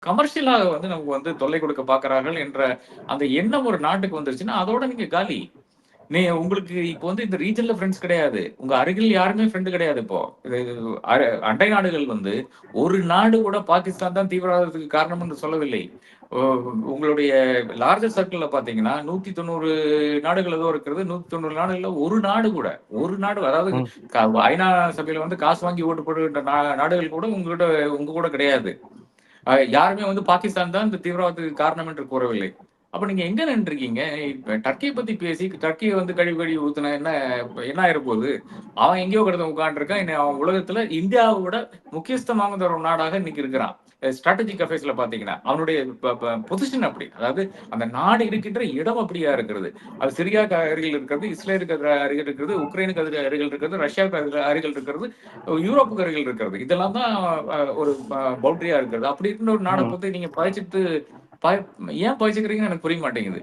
கமர்ஷியலா வந்து நமக்கு வந்து தொல்லை கொடுக்க பார்க்கிறார்கள் என்ற அந்த எண்ணம் ஒரு நாட்டுக்கு வந்துருச்சுன்னா, அதோட நீங்க காலி. உங்களுக்கு இப்போ வந்து இந்த ரீஜியன்ல ஃபிரெண்ட்ஸ் கிடையாது. உங்க அருகில் யாருமே ஃப்ரெண்ட் கிடையாது இப்போ. இது அண்டை நாடுகள் வந்து ஒரு நாடு கூட பாகிஸ்தான் தான் தீவிரவாதத்துக்கு காரணம் என்று சொல்லவில்லை. ஒ உங்களுடைய லார்ஜர் சர்க்கிள்ல பார்த்தீங்கன்னா, 190 நாடுகள் ஏதோ இருக்கிறது. 190 நாடுகள்ல ஒரு நாடு கூட, ஒரு நாடு அதாவது ம். ஐநா சபையில வந்து காசு வாங்கி ஓட்டு போடுகின்ற நாடுகள் கூட உங்க கூட கிடையாது. யாருமே வந்து பாகிஸ்தான் தான் இந்த தீவிரவாதத்துக்கு காரணம் என்று கூறவில்லை. அப்ப நீங்க எங்க நின்னுட்டுருக்கீங்க? இப்ப டர்க்கிய பத்தி பேசி, டர்க்கிய வந்து கழுவி ஊத்துனா என்ன என்ன ஆயிறப்போது? அவன் எங்கேயோ கிடந்து உட்கார்ந்துருக்கான். அவன் உலகத்துல இந்தியாவ விட முக்கியஸ்தம் வாய்ந்த ஒரு நாடாக இன்னைக்கு இருக்கிறான். ஸ்ட்ராட்டஜிக் அஃபேர்ஸ்ல பார்த்தீங்கன்னா, அவனுடைய பொசிஷன் அப்படி. அதாவது அந்த நாடு இருக்கின்ற இடம் அப்படியா இருக்கிறது. அது சிரியாக்கு அருகில் இருக்கிறது, இஸ்ரேலுக்கு அருகில் இருக்கிறது, உக்ரைனுக்கு அருகில் இருக்கிறது, ரஷ்யாவுக்கு அருகில் இருக்கிறது, யூரோப்புக்கு அருகில் இருக்கிறது. இதெல்லாம் தான் ஒரு பவுண்டரியா இருக்கிறது. அப்படி இருக்கின்ற ஒரு நாட ம். பத்தி நீங்க ப ஏன் பகிச்சுக்கிறீங்கன்னு எனக்கு புரிய மாட்டேங்குது.